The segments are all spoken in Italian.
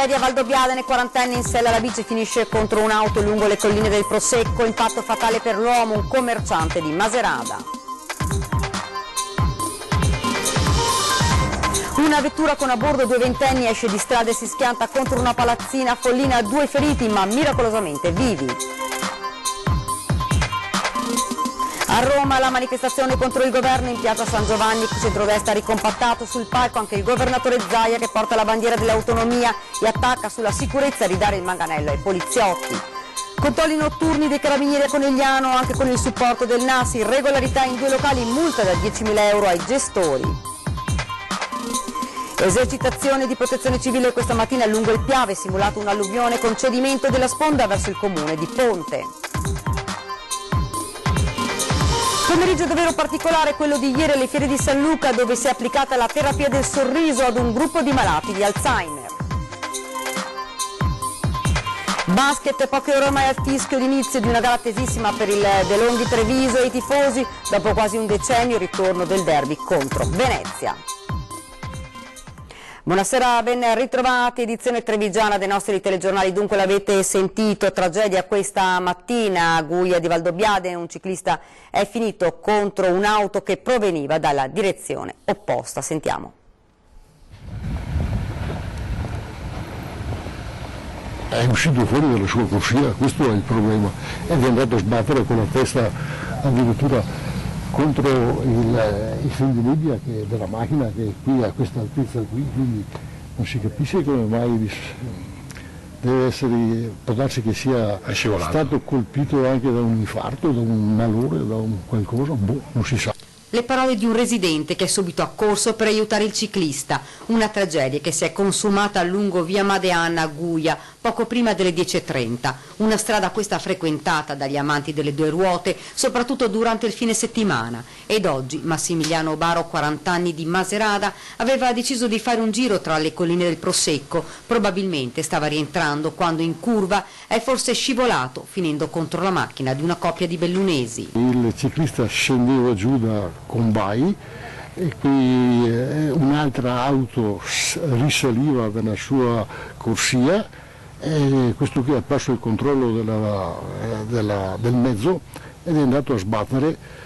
Tragedia Valdobbiadene, 40enne in sella alla bici finisce contro un'auto lungo le colline del Prosecco, impatto fatale per l'uomo, un commerciante di Maserada. Una vettura con a bordo 2 ventenni esce di strada e si schianta contro una palazzina a Follina, 2 feriti ma miracolosamente vivi. A Roma la manifestazione contro il governo in piazza San Giovanni, il centrodestra ha ricompattato sul palco anche il governatore Zaia che porta la bandiera dell'autonomia e attacca sulla sicurezza di dare il manganello ai poliziotti. Controlli notturni dei carabinieri a Conegliano anche con il supporto del NAS, irregolarità in 2 locali, multa da 10.000 euro ai gestori. Esercitazione di protezione civile questa mattina lungo il Piave, simulato un'alluvione con cedimento della sponda verso il comune di Ponte. Pomeriggio davvero particolare quello di ieri alle Fiere di San Luca, dove si è applicata la terapia del sorriso ad un gruppo di malati di Alzheimer. Basket, poche ore ormai al fischio d'inizio di una gara attesissima per il De Longhi Treviso e i tifosi, dopo quasi un decennio il ritorno del derby contro Venezia. Buonasera, ben ritrovati, edizione trevigiana dei nostri telegiornali. Dunque l'avete sentito, tragedia questa mattina a Guia di Valdobbiadene, un ciclista è finito contro un'auto che proveniva dalla direzione opposta. Sentiamo. È uscito fuori dalla sua corsia, questo è il problema, ed è andato a sbattere con la testa addirittura contro il film di Libia della macchina che è qui a questa altezza qui, quindi non si capisce come mai deve essere, può darsi che sia stato colpito anche da un infarto, da un malore, da un qualcosa, non si sa. Le parole di un residente che è subito accorso per aiutare il ciclista, una tragedia che si è consumata lungo via Madeana a Guia poco prima delle 10:30, una strada questa frequentata dagli amanti delle 2 ruote soprattutto durante il fine settimana, ed oggi Massimiliano Baro, 40 anni di Maserada, aveva deciso di fare un giro tra le colline del Prosecco, probabilmente stava rientrando quando in curva è forse scivolato finendo contro la macchina di una coppia di bellunesi. Il ciclista scendeva giù da Combai e qui un'altra auto risaliva dalla sua corsia e questo qui ha perso il controllo del mezzo ed è andato a sbattere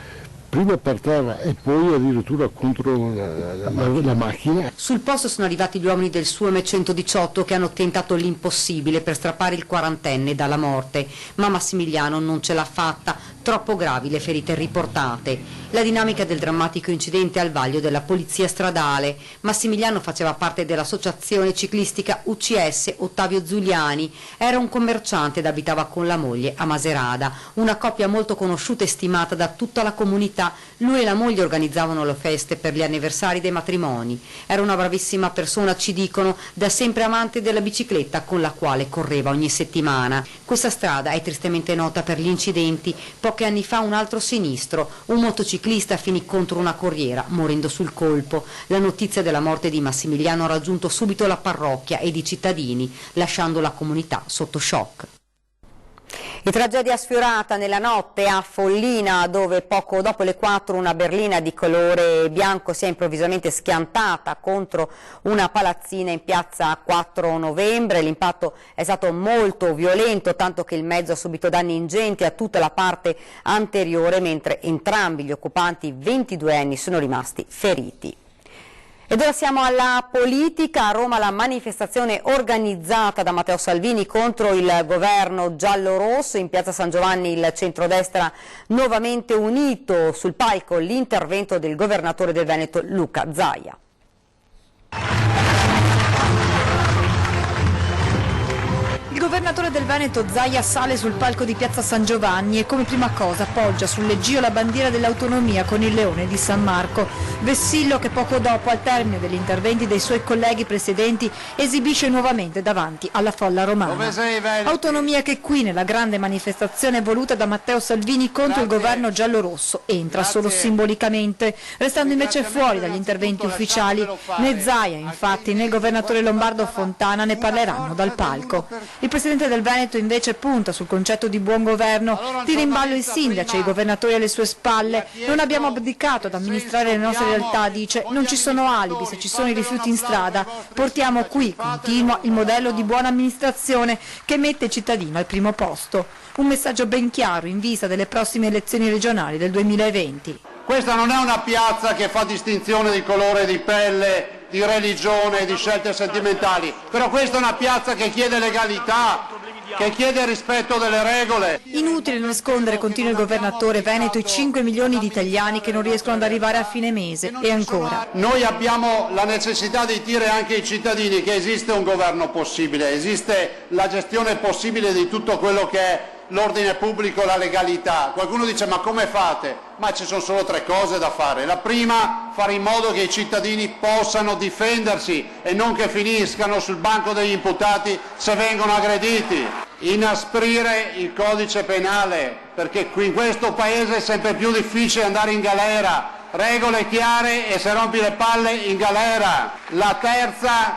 prima per terra e poi addirittura contro la macchina. Sul posto sono arrivati gli uomini del suo M118 che hanno tentato l'impossibile per strappare il 40enne dalla morte, ma Massimiliano non ce l'ha fatta, troppo gravi le ferite riportate. La dinamica del drammatico incidente al vaglio della polizia stradale. Massimiliano faceva parte dell'associazione ciclistica UCS Ottavio Zuliani, era un commerciante ed abitava con la moglie a Maserada, una coppia molto conosciuta e stimata da tutta la comunità. Lui e la moglie organizzavano le feste per gli anniversari dei matrimoni. Era una bravissima persona, ci dicono, da sempre amante della bicicletta con la quale correva ogni settimana. Questa strada è tristemente nota per gli incidenti. Pochi anni fa un altro sinistro, un motociclista finì contro una corriera, morendo sul colpo. La notizia della morte di Massimiliano ha raggiunto subito la parrocchia ed i cittadini, lasciando la comunità sotto shock. E tragedia sfiorata nella notte a Follina, dove poco dopo le 4 una berlina di colore bianco si è improvvisamente schiantata contro una palazzina in piazza 4 novembre. L'impatto è stato molto violento, tanto che il mezzo ha subito danni ingenti a tutta la parte anteriore, mentre entrambi gli occupanti 22 anni sono rimasti feriti. Ed ora siamo alla politica. A Roma la manifestazione organizzata da Matteo Salvini contro il governo giallo-rosso. In piazza San Giovanni il centrodestra nuovamente unito, sul palco l'intervento del governatore del Veneto Luca Zaia. Il governatore del Veneto Zaia sale sul palco di piazza San Giovanni e come prima cosa appoggia sul leggio la bandiera dell'autonomia con il leone di San Marco, vessillo che poco dopo, al termine degli interventi dei suoi colleghi presidenti, esibisce nuovamente davanti alla folla romana. Autonomia che qui nella grande manifestazione voluta da Matteo Salvini contro il governo giallorosso entra solo simbolicamente, restando invece fuori dagli interventi ufficiali. Né Zaia infatti né il governatore lombardo Fontana ne parleranno dal palco. Il presidente presidente del Veneto invece punta sul concetto di buon governo, tira in ballo i sindaci e i governatori alle sue spalle. Non abbiamo abdicato ad amministrare le nostre realtà, dice, non ci sono alibi se ci sono i rifiuti in strada. Portiamo qui, continua, il modello di buona amministrazione che mette il cittadino al primo posto. Un messaggio ben chiaro in vista delle prossime elezioni regionali del 2020. Questa non è una piazza che fa distinzione di colore di pelle, di religione, di scelte sentimentali, però questa è una piazza che chiede legalità, che chiede rispetto delle regole. Inutile nascondere, continua il governatore veneto, i 5 milioni di italiani che non riescono ad arrivare a fine mese. E ancora. Noi abbiamo la necessità di dire anche ai cittadini che esiste un governo possibile, esiste la gestione possibile di tutto quello che è l'ordine pubblico, la legalità. Qualcuno dice ma come fate? Ma ci sono solo 3 cose da fare. La prima, fare in modo che i cittadini possano difendersi e non che finiscano sul banco degli imputati se vengono aggrediti. Inasprire il codice penale, perché qui in questo paese è sempre più difficile andare in galera. Regole chiare e se rompi le palle in galera. La terza,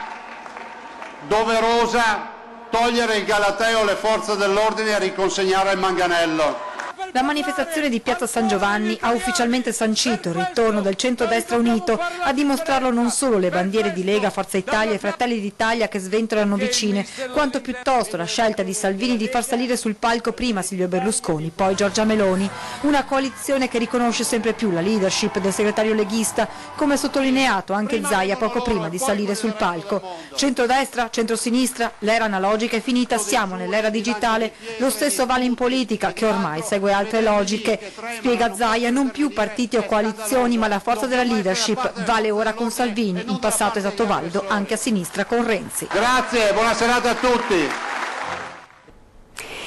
doverosa, togliere il galateo alle forze dell'ordine e riconsegnare il manganello. La manifestazione di Piazza San Giovanni ha ufficialmente sancito il ritorno del centrodestra unito. A dimostrarlo non solo le bandiere di Lega, Forza Italia e Fratelli d'Italia che sventolano vicine, quanto piuttosto la scelta di Salvini di far salire sul palco prima Silvio Berlusconi, poi Giorgia Meloni. Una coalizione che riconosce sempre più la leadership del segretario leghista, come sottolineato anche Zaia poco prima di salire sul palco. Centrodestra, centrosinistra, l'era analogica è finita, siamo nell'era digitale. Lo stesso vale in politica, che ormai segue altre logiche. Spiega Zaia, non più partiti o coalizioni, ma la forza della leadership vale ora con Salvini, in passato è stato valido anche a sinistra con Renzi. Grazie, buona serata a tutti.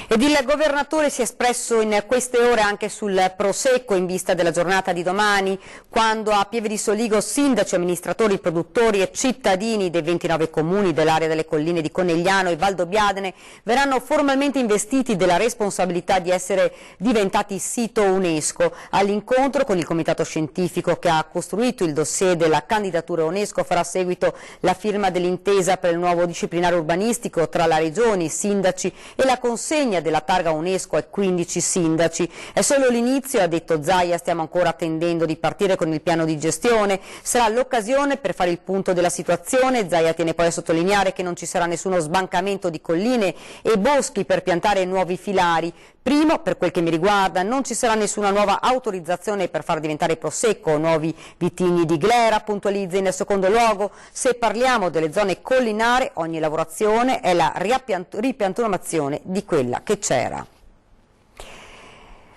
Ed il governatore si è espresso in queste ore anche sul prosecco in vista della giornata di domani, quando a Pieve di Soligo sindaci, amministratori, produttori e cittadini dei 29 comuni dell'area delle colline di Conegliano e Valdobbiadene verranno formalmente investiti della responsabilità di essere diventati sito UNESCO. All'incontro con il comitato scientifico che ha costruito il dossier della candidatura UNESCO farà seguito la firma dell'intesa per il nuovo disciplinare urbanistico tra la Regione, i sindaci e la consegna della targa UNESCO ai 15 sindaci. È solo l'inizio, ha detto Zaia, stiamo ancora attendendo di partire con il piano di gestione. Sarà l'occasione per fare il punto della situazione. Zaia tiene poi a sottolineare che non ci sarà nessuno sbancamento di colline e boschi per piantare nuovi filari. Primo, per quel che mi riguarda, non ci sarà nessuna nuova autorizzazione per far diventare prosecco nuovi vitigni di glera, puntualizza. In secondo luogo, se parliamo delle zone collinari, ogni lavorazione è la ripiantumazione di quella che c'era.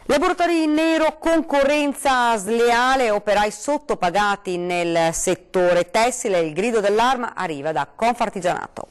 Laboratori in nero, concorrenza sleale, operai sottopagati nel settore tessile. Il grido d'allarme arriva da Confartigianato.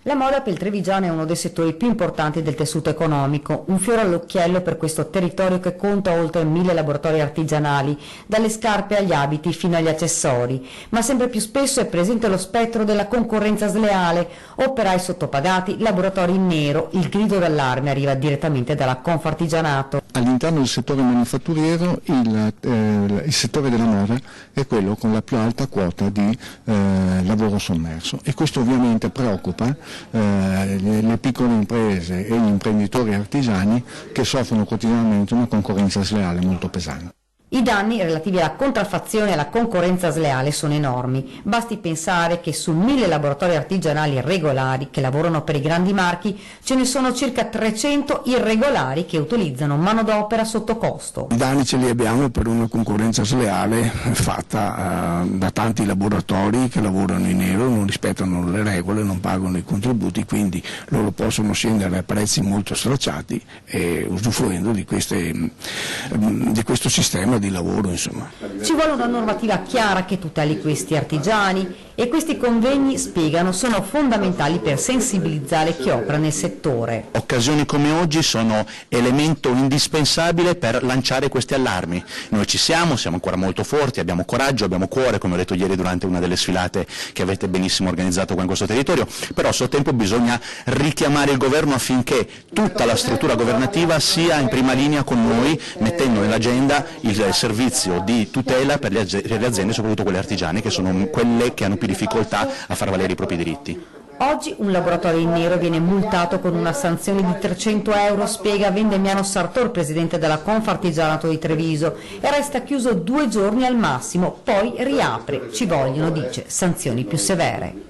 La moda per il trevigiano è uno dei settori più importanti del tessuto economico, un fiore all'occhiello per questo territorio che conta oltre 1000 laboratori artigianali, dalle scarpe agli abiti fino agli accessori, ma sempre più spesso è presente lo spettro della concorrenza sleale, operai sottopagati, laboratori in nero. Il grido d'allarme arriva direttamente dalla Confartigianato. All'interno del settore manifatturiero il settore della moda è quello con la più alta quota di lavoro sommerso e questo ovviamente preoccupa le piccole imprese e gli imprenditori artigiani che soffrono quotidianamente una concorrenza sleale molto pesante. I danni relativi alla contraffazione e alla concorrenza sleale sono enormi. Basti pensare che su 1000 laboratori artigianali regolari che lavorano per i grandi marchi ce ne sono circa 300 irregolari che utilizzano manodopera sotto costo. I danni ce li abbiamo per una concorrenza sleale fatta da tanti laboratori che lavorano in nero, non rispettano le regole, non pagano i contributi, quindi loro possono scendere a prezzi molto stracciati e usufruendo di questo sistema di lavoro, insomma. Ci vuole una normativa chiara che tuteli questi artigiani e questi convegni, spiegano, sono fondamentali per sensibilizzare chi opera nel settore. Occasioni come oggi sono elemento indispensabile per lanciare questi allarmi. Noi ci siamo ancora molto forti, abbiamo coraggio, abbiamo cuore, come ho detto ieri durante una delle sfilate che avete benissimo organizzato qua in questo territorio, però a suo tempo bisogna richiamare il governo affinché tutta la struttura governativa sia in prima linea con noi, mettendo nell'agenda il servizio di tutela per le aziende, soprattutto quelle artigiane, che sono quelle che hanno più difficoltà a far valere i propri diritti. Oggi un laboratorio in nero viene multato con una sanzione di 300 euro, spiega Vendemiano Sartor, presidente della Confartigianato di Treviso, e resta chiuso 2 giorni al massimo, poi riapre. Ci vogliono, dice, sanzioni più severe.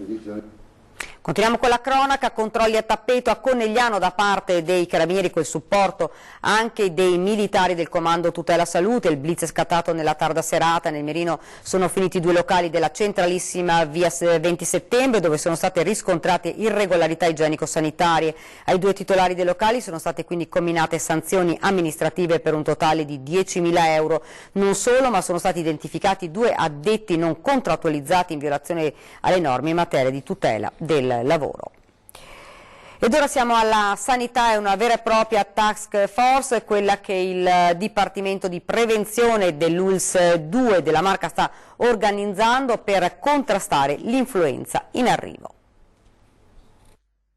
Continuiamo con la cronaca, controlli a tappeto a Conegliano da parte dei carabinieri col supporto anche dei militari del Comando Tutela Salute. Il blitz è scattato nella tarda serata, nel Merino sono finiti 2 locali della centralissima via 20 settembre dove sono state riscontrate irregolarità igienico-sanitarie. Ai 2 titolari dei locali sono state quindi comminate sanzioni amministrative per un totale di 10.000 euro. Non solo, ma sono stati identificati 2 addetti non contrattualizzati in violazione alle norme in materia di tutela del lavoro. Ed ora siamo alla sanità, è una vera e propria task force, quella che il Dipartimento di Prevenzione dell'ULSS 2 della Marca sta organizzando per contrastare l'influenza in arrivo.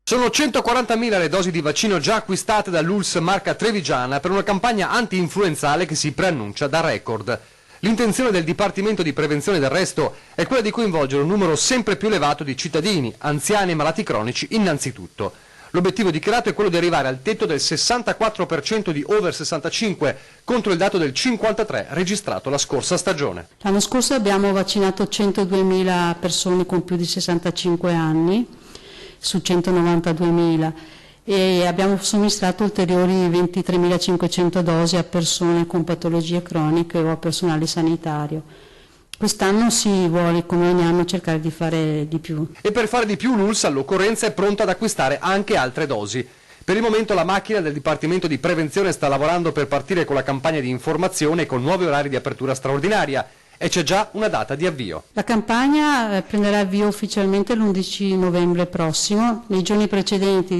Sono 140.000 le dosi di vaccino già acquistate dall'ULSS Marca Trevigiana per una campagna anti-influenzale che si preannuncia da record. L'intenzione del Dipartimento di Prevenzione del resto è quella di coinvolgere un numero sempre più elevato di cittadini, anziani e malati cronici innanzitutto. L'obiettivo dichiarato è quello di arrivare al tetto del 64% di over 65 contro il dato del 53 registrato la scorsa stagione. L'anno scorso abbiamo vaccinato 102.000 persone con più di 65 anni su 192.000 e abbiamo somministrato ulteriori 23.500 dosi a persone con patologie croniche o a personale sanitario. Quest'anno si vuole, come ogni anno, cercare di fare di più. E per fare di più l'ULSS all'occorrenza è pronta ad acquistare anche altre dosi. Per il momento la macchina del Dipartimento di Prevenzione sta lavorando per partire con la campagna di informazione con nuovi orari di apertura straordinaria. E c'è già una data di avvio. La campagna prenderà avvio ufficialmente l'11 novembre prossimo. Nei giorni precedenti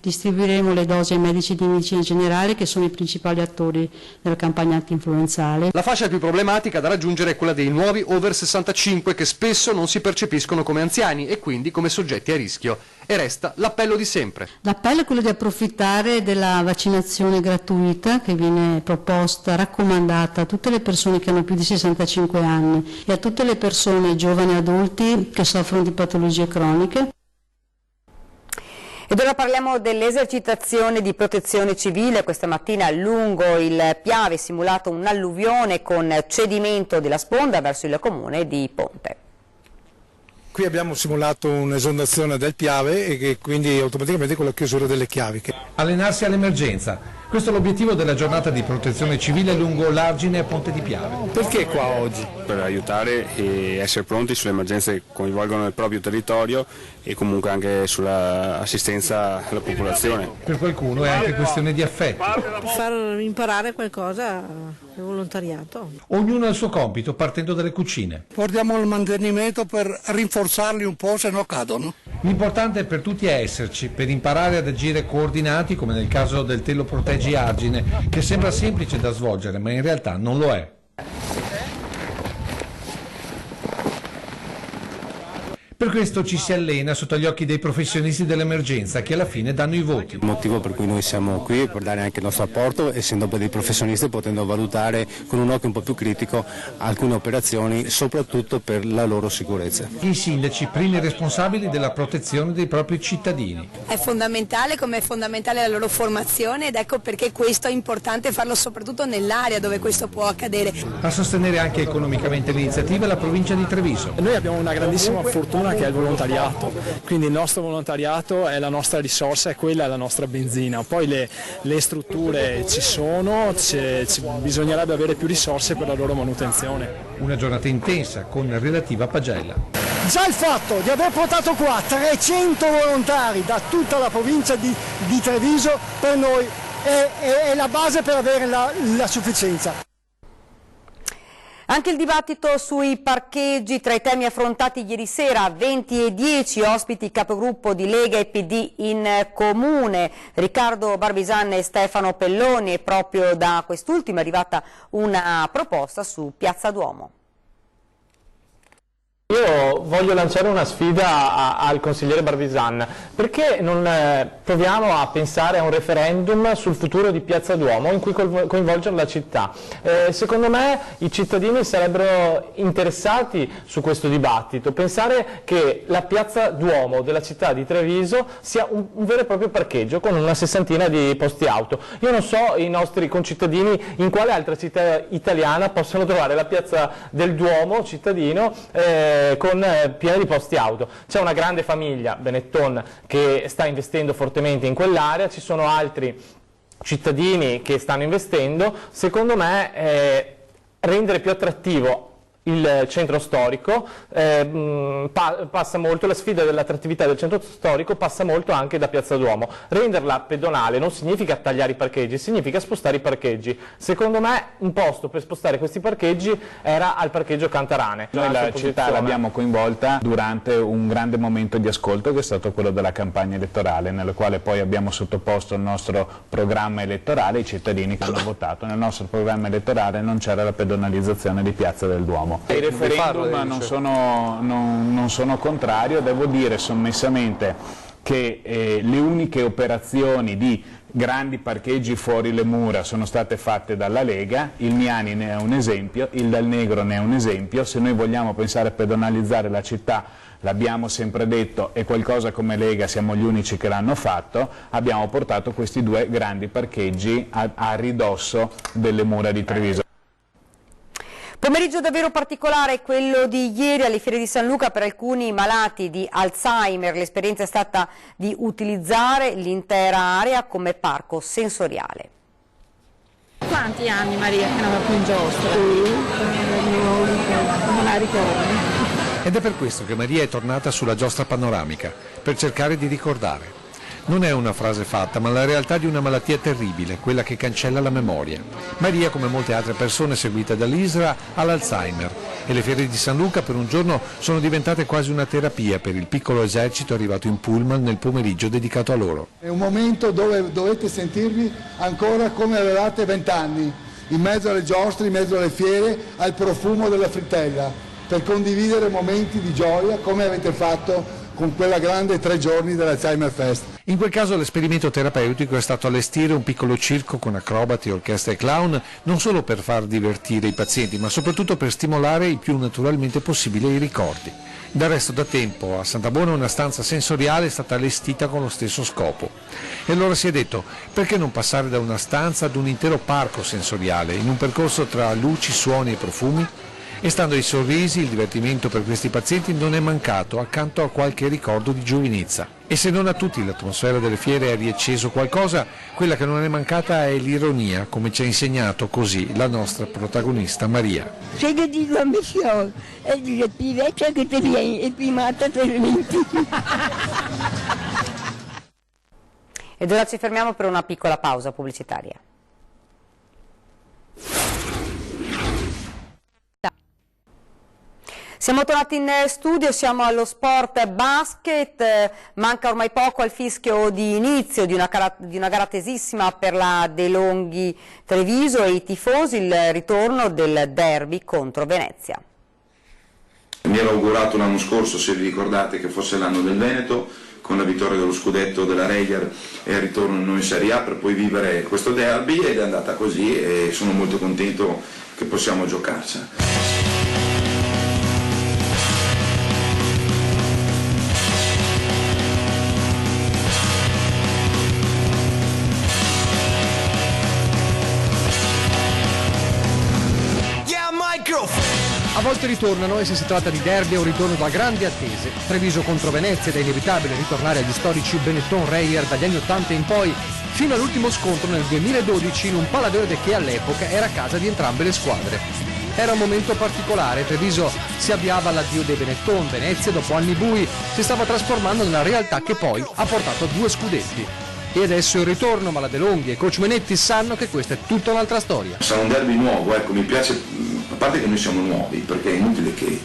distribuiremo le dosi ai medici di medicina generale che sono i principali attori della campagna antinfluenzale. La fascia più problematica da raggiungere è quella dei nuovi over 65 che spesso non si percepiscono come anziani e quindi come soggetti a rischio. E resta l'appello di sempre. L'appello è quello di approfittare della vaccinazione gratuita che viene proposta, raccomandata a tutte le persone che hanno più di 65 anni e a tutte le persone giovani e adulti che soffrono di patologie croniche. Ed ora parliamo dell'esercitazione di protezione civile. Questa mattina lungo il Piave è simulato un'alluvione con cedimento della sponda verso il comune di Ponte. Qui abbiamo simulato un'esondazione del Piave e che quindi automaticamente con la chiusura delle chiavi. Allenarsi all'emergenza. Questo è l'obiettivo della giornata di protezione civile lungo l'Argine e Ponte di Piave. Perché qua oggi? Per aiutare e essere pronti sulle emergenze che coinvolgono il proprio territorio e comunque anche sull'assistenza alla popolazione. Per qualcuno è anche questione di affetto. Per far imparare qualcosa è volontariato. Ognuno ha il suo compito partendo dalle cucine. Portiamo il mantenimento per rinforzarli un po', se no cadono. L'importante per tutti è esserci, per imparare ad agire coordinati come nel caso del Telo Proteggi Argine, che sembra semplice da svolgere ma in realtà non lo è. Per questo ci si allena sotto gli occhi dei professionisti dell'emergenza che alla fine danno i voti. Il motivo per cui noi siamo qui è per dare anche il nostro apporto, essendo per dei professionisti, potendo valutare con un occhio un po' più critico alcune operazioni, soprattutto per la loro sicurezza. I sindaci, primi responsabili della protezione dei propri cittadini. È fondamentale, come è fondamentale la loro formazione, ed ecco perché questo è importante farlo soprattutto nell'area dove questo può accadere. A sostenere anche economicamente l'iniziativa è la provincia di Treviso. Noi abbiamo una grandissima fortuna che è il volontariato, quindi il nostro volontariato è la nostra risorsa e quella è la nostra benzina. Poi le strutture ci sono, bisognerebbe avere più risorse per la loro manutenzione. Una giornata intensa con relativa pagella. Già il fatto di aver portato qua 300 volontari da tutta la provincia di Treviso per noi è la base per avere la sufficienza. Anche il dibattito sui parcheggi tra i temi affrontati ieri sera, 20 e 10 ospiti capogruppo di Lega e PD in comune, Riccardo Barbisan e Stefano Pelloni, e proprio da quest'ultimo è arrivata una proposta su Piazza Duomo. Io voglio lanciare una sfida al consigliere Barbisan, perché non proviamo a pensare a un referendum sul futuro di Piazza Duomo in cui coinvolgere la città. Secondo me i cittadini sarebbero interessati su questo dibattito, pensare che la Piazza Duomo della città di Treviso sia un vero e proprio parcheggio con una 60ina di posti auto. Io non so i nostri concittadini in quale altra città italiana possono trovare la Piazza del Duomo cittadino piena di posti auto. C'è una grande famiglia, Benetton, che sta investendo fortemente in quell'area, ci sono altri cittadini che stanno investendo. Secondo me rendere più attrattivo il centro storico passa molto, la sfida dell'attrattività del centro storico passa molto anche da Piazza Duomo. Renderla pedonale non significa tagliare i parcheggi, significa spostare i parcheggi. Secondo me un posto per spostare questi parcheggi era al parcheggio Cantarane. Noi la città l'abbiamo coinvolta durante un grande momento di ascolto che è stato quello della campagna elettorale, nella quale poi abbiamo sottoposto il nostro programma elettorale, i cittadini che hanno votato. Nel nostro programma elettorale non c'era la pedonalizzazione di Piazza del Duomo. Il referendum non sono contrario, devo dire sommessamente che le uniche operazioni di grandi parcheggi fuori le mura sono state fatte dalla Lega, il Miani ne è un esempio, il Dal Negro ne è un esempio. Se noi vogliamo pensare a pedonalizzare la città, l'abbiamo sempre detto, e qualcosa come Lega siamo gli unici che l'hanno fatto, abbiamo portato questi due grandi parcheggi a ridosso delle mura di Treviso. Pomeriggio davvero particolare quello di ieri alle Fiere di San Luca per alcuni malati di Alzheimer. L'esperienza è stata di utilizzare l'intera area come parco sensoriale. Quanti anni Maria che non va più in giostra? Non la ricordo. Ed è per questo che Maria è tornata sulla giostra panoramica, per cercare di ricordare. Non è una frase fatta, ma la realtà di una malattia terribile, quella che cancella la memoria. Maria, come molte altre persone seguite dall'ISRA, ha l'Alzheimer e le Fiere di San Luca per un giorno sono diventate quasi una terapia per il piccolo esercito arrivato in pullman nel pomeriggio dedicato a loro. È un momento dove dovete sentirvi ancora come avevate 20 anni, in mezzo alle giostre, in mezzo alle fiere, al profumo della frittella, per condividere momenti di gioia come avete fatto con quella grande 3 giorni dell'Alzheimer Fest. In quel caso l'esperimento terapeutico è stato allestire un piccolo circo con acrobati, orchestra e clown, non solo per far divertire i pazienti, ma soprattutto per stimolare il più naturalmente possibile i ricordi. Del resto da tempo a Santa Buona una stanza sensoriale è stata allestita con lo stesso scopo. E allora si è detto, perché non passare da una stanza ad un intero parco sensoriale, in un percorso tra luci, suoni e profumi? E stando ai sorrisi, il divertimento per questi pazienti non è mancato accanto a qualche ricordo di giovinezza. E se non a tutti l'atmosfera delle fiere ha riacceso qualcosa, quella che non è mancata è l'ironia, come ci ha insegnato così la nostra protagonista Maria. Se che dico a mio figlio, è più vecchia che te vieni e più matta te ne menti. Ed ora ci fermiamo per una piccola pausa pubblicitaria. Siamo tornati in studio, siamo allo sport basket, manca ormai poco al fischio di inizio di una gara tesissima per la De Longhi Treviso e i tifosi, il ritorno del derby contro Venezia. Mi ero augurato l'anno scorso, se vi ricordate, che fosse l'anno del Veneto, con la vittoria dello scudetto della Reger e il ritorno in Serie A, per poi vivere questo derby, ed è andata così e sono molto contento che possiamo giocarcela. A volte ritornano e se si tratta di derby è un ritorno da grandi attese. Treviso contro Venezia ed è inevitabile ritornare agli storici Benetton-Reyer dagli anni 80 in poi, fino all'ultimo scontro nel 2012 in un Palaverde che all'epoca era casa di entrambe le squadre. Era un momento particolare, Treviso si avviava all'addio dei Benetton, Venezia dopo anni bui si stava trasformando nella realtà che poi ha portato a 2 scudetti. E adesso il ritorno, ma la De Longhi e coach Menetti sanno che questa è tutta un'altra storia. Sarà un derby nuovo, ecco, mi piace, a parte che noi siamo nuovi, perché è inutile che,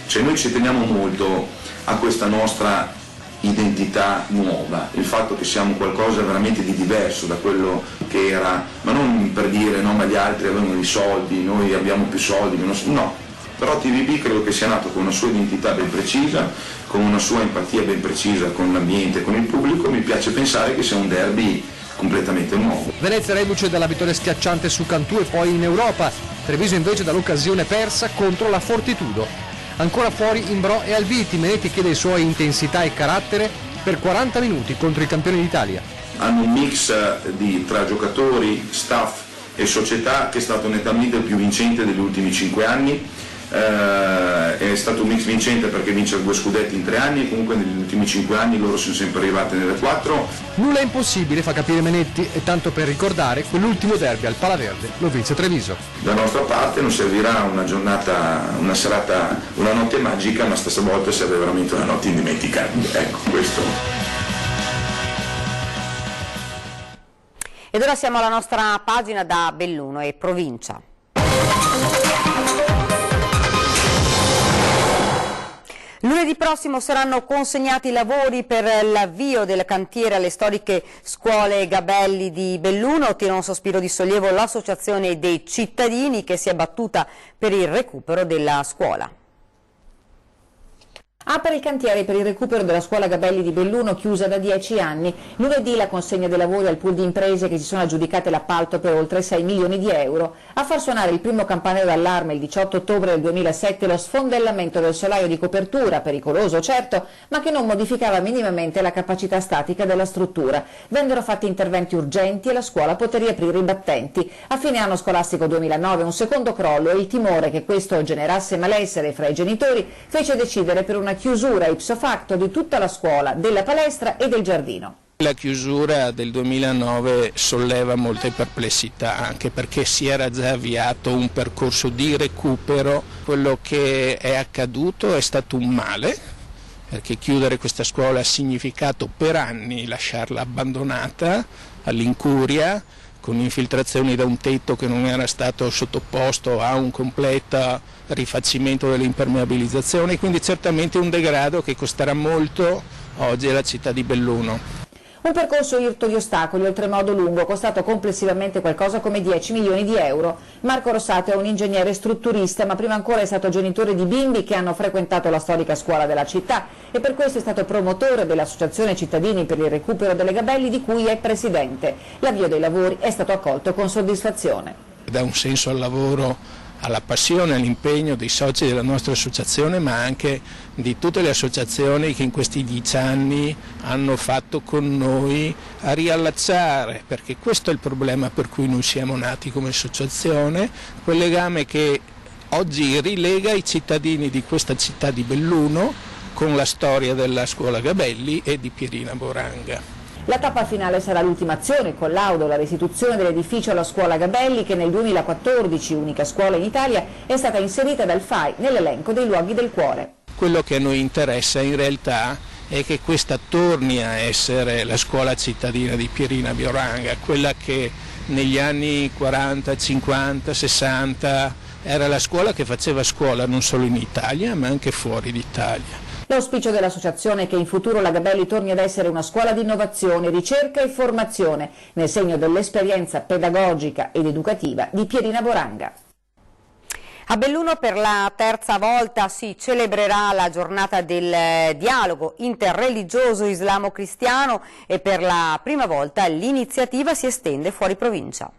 cioè noi ci teniamo molto a questa nostra identità nuova, il fatto che siamo qualcosa veramente di diverso da quello che era, ma non per dire no, ma gli altri avevano i soldi, noi abbiamo più soldi, no, però TVB credo che sia nato con una sua identità ben precisa, con una sua empatia ben precisa con l'ambiente, con il pubblico. Mi piace pensare che sia un derby completamente nuovo. Venezia reduce dalla vittoria schiacciante su Cantù e poi in Europa, Treviso invece dall'occasione persa contro la Fortitudo. Ancora fuori Imbrò e Alviti, Menetti chiede i suoi intensità e carattere per 40 minuti contro i campioni d'Italia. Hanno un mix tra giocatori, staff e società che è stato nettamente il più vincente degli ultimi 5 anni. È stato un mix vincente perché vince 2 scudetti in 3 anni e comunque negli ultimi 5 anni loro sono sempre arrivati nelle 4. Nulla è impossibile, fa capire Menetti, e tanto per ricordare quell'ultimo derby al Palaverde lo vinse Treviso. Da nostra parte non servirà una giornata, una serata, una notte magica, ma stavolta serve veramente una notte indimenticabile. Ecco, questo. Ed ora siamo alla nostra pagina da Belluno e provincia. Lunedì prossimo saranno consegnati i lavori per l'avvio del cantiere alle storiche scuole Gabelli di Belluno. Tira un sospiro di sollievo l'associazione dei cittadini che si è battuta per il recupero della scuola. Apre il cantiere per il recupero della scuola Gabelli di Belluno, chiusa da 10 anni. Lunedì la consegna dei lavori al pool di imprese che si sono aggiudicate l'appalto per oltre 6 milioni di euro. A far suonare il primo campanello d'allarme il 18 ottobre del 2007 lo sfondellamento del solaio di copertura, pericoloso certo, ma che non modificava minimamente la capacità statica della struttura. Vennero fatti interventi urgenti e la scuola poté riaprire i battenti. A fine anno scolastico 2009 un secondo crollo e il timore che questo generasse malessere fra i genitori fece decidere per una chiusura ipso facto di tutta la scuola, della palestra e del giardino. La chiusura del 2009 solleva molte perplessità, anche perché si era già avviato un percorso di recupero. Quello che è accaduto è stato un male, perché chiudere questa scuola ha significato per anni lasciarla abbandonata all'incuria, con infiltrazioni da un tetto che non era stato sottoposto a un completo rifacimento dell'impermeabilizzazione, quindi certamente un degrado che costerà molto oggi alla città di Belluno. Un percorso irto di ostacoli oltremodo lungo, costato complessivamente qualcosa come 10 milioni di euro. Marco Rossato è un ingegnere strutturista, ma prima ancora è stato genitore di bimbi che hanno frequentato la storica scuola della città e per questo è stato promotore dell'Associazione Cittadini per il recupero delle Gabelli, di cui è presidente. L'avvio dei lavori è stato accolto con soddisfazione. Dà un senso al lavoro, alla passione, all'impegno dei soci della nostra associazione, ma anche di tutte le associazioni che in questi 10 anni hanno fatto con noi a riallacciare, perché questo è il problema per cui noi siamo nati come associazione, quel legame che oggi rilega i cittadini di questa città di Belluno con la storia della scuola Gabelli e di Pierina Boranga. La tappa finale sarà l'ultimazione, collaudo, la restituzione dell'edificio alla scuola Gabelli che nel 2014, unica scuola in Italia, è stata inserita dal FAI nell'elenco dei luoghi del cuore. Quello che a noi interessa in realtà è che questa torni a essere la scuola cittadina di Pierina Boranga, quella che negli anni 40, 50, 60 era la scuola che faceva scuola non solo in Italia ma anche fuori d'Italia. L'auspicio dell'associazione è che in futuro la Gabelli torni ad essere una scuola di innovazione, ricerca e formazione, nel segno dell'esperienza pedagogica ed educativa di Pierina Boranga. A Belluno per la terza volta si celebrerà la giornata del dialogo interreligioso islamo-cristiano e per la prima volta l'iniziativa si estende fuori provincia.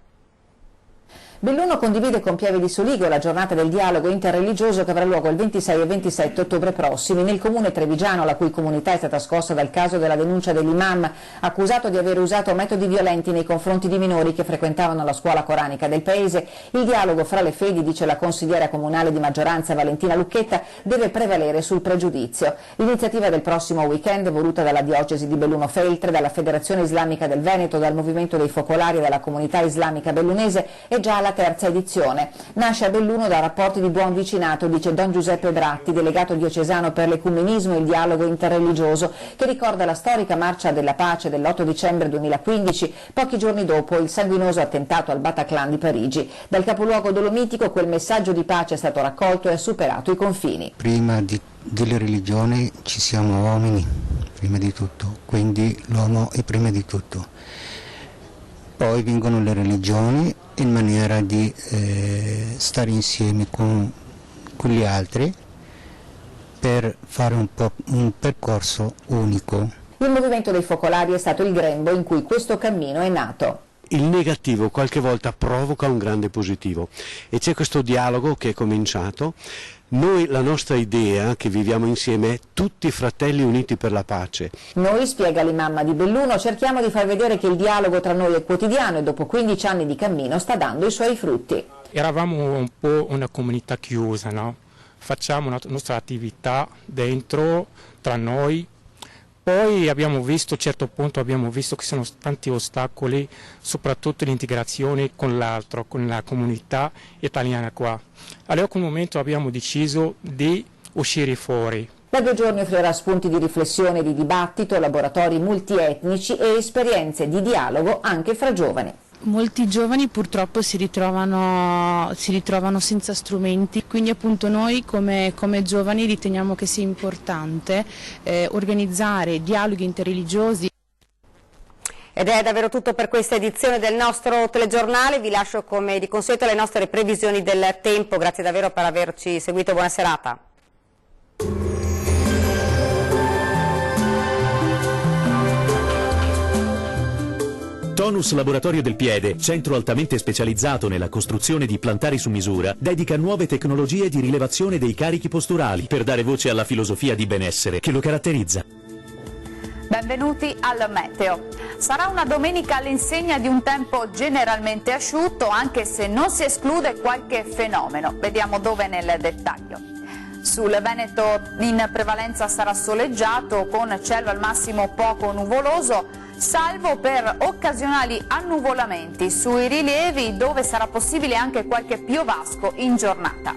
Belluno condivide con Pieve di Soligo la giornata del dialogo interreligioso che avrà luogo il 26 e 27 ottobre prossimi. Nel comune trevigiano, la cui comunità è stata scossa dal caso della denuncia dell'imam accusato di aver usato metodi violenti nei confronti di minori che frequentavano la scuola coranica del paese, il dialogo fra le fedi, dice la consigliera comunale di maggioranza Valentina Lucchetta, deve prevalere sul pregiudizio. L'iniziativa del prossimo weekend, voluta dalla diocesi di Belluno-Feltre, dalla Federazione Islamica del Veneto, dal Movimento dei Focolari e dalla Comunità Islamica Bellunese, è già alla terza edizione. Nasce a Belluno da rapporti di buon vicinato, dice Don Giuseppe Bratti, delegato diocesano per l'ecumenismo e il dialogo interreligioso, che ricorda la storica marcia della pace dell'8 dicembre 2015, pochi giorni dopo il sanguinoso attentato al Bataclan di Parigi. Dal capoluogo dolomitico quel messaggio di pace è stato raccolto e ha superato i confini. Prima delle religioni ci siamo uomini, prima di tutto, quindi l'uomo è prima di tutto. Poi vengono le religioni in maniera di stare insieme con con gli altri per fare un percorso unico. Il movimento dei focolari è stato il grembo in cui questo cammino è nato. Il negativo qualche volta provoca un grande positivo e c'è questo dialogo che è cominciato. Noi, la nostra idea che viviamo insieme è tutti fratelli uniti per la pace. Noi, spiega l'imam di Belluno, cerchiamo di far vedere che il dialogo tra noi è quotidiano e dopo 15 anni di cammino sta dando i suoi frutti. Eravamo un po' una comunità chiusa, no? Facciamo la nostra attività dentro, tra noi. Poi abbiamo visto, a un certo punto abbiamo visto che sono tanti ostacoli, soprattutto l'integrazione con l'altro, con la comunità italiana qua. Allora a quel momento abbiamo deciso di uscire fuori. Da 2 giorni offrirà spunti di riflessione e di dibattito, laboratori multietnici e esperienze di dialogo anche fra giovani. Molti giovani purtroppo si ritrovano senza strumenti, quindi appunto noi come giovani riteniamo che sia importante organizzare dialoghi interreligiosi. Ed è davvero tutto per questa edizione del nostro telegiornale, vi lascio come di consueto le nostre previsioni del tempo, grazie davvero per averci seguito, buona serata. Tonus Laboratorio del Piede, centro altamente specializzato nella costruzione di plantari su misura, dedica nuove tecnologie di rilevazione dei carichi posturali per dare voce alla filosofia di benessere che lo caratterizza. Benvenuti al Meteo. Sarà una domenica all'insegna di un tempo generalmente asciutto, anche se non si esclude qualche fenomeno. Vediamo dove nel dettaglio. Sul Veneto in prevalenza sarà soleggiato con cielo al massimo poco nuvoloso, salvo per occasionali annuvolamenti sui rilievi dove sarà possibile anche qualche piovasco in giornata.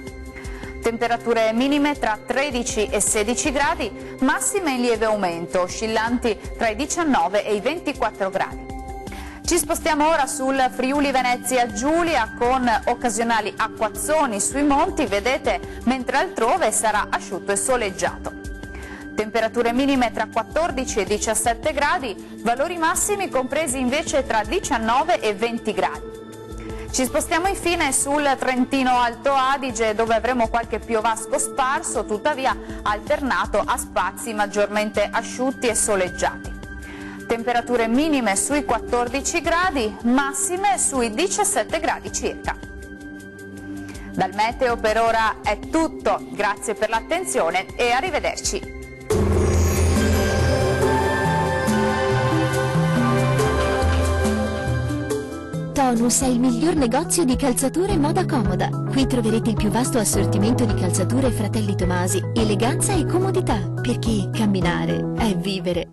Temperature minime tra 13 e 16 gradi, massime in lieve aumento, oscillanti tra i 19 e i 24 gradi. Ci spostiamo ora sul Friuli Venezia Giulia con occasionali acquazzoni sui monti, vedete, mentre altrove sarà asciutto e soleggiato. Temperature minime tra 14 e 17 gradi, valori massimi compresi invece tra 19 e 20 gradi. Ci spostiamo infine sul Trentino Alto Adige dove avremo qualche piovasco sparso, tuttavia alternato a spazi maggiormente asciutti e soleggiati. Temperature minime sui 14 gradi, massime sui 17 gradi circa. Dal meteo per ora è tutto, grazie per l'attenzione e arrivederci. Tonus è il miglior negozio di calzature e moda comoda. Qui troverete il più vasto assortimento di calzature Fratelli Tomasi, eleganza e comodità, perché camminare è vivere.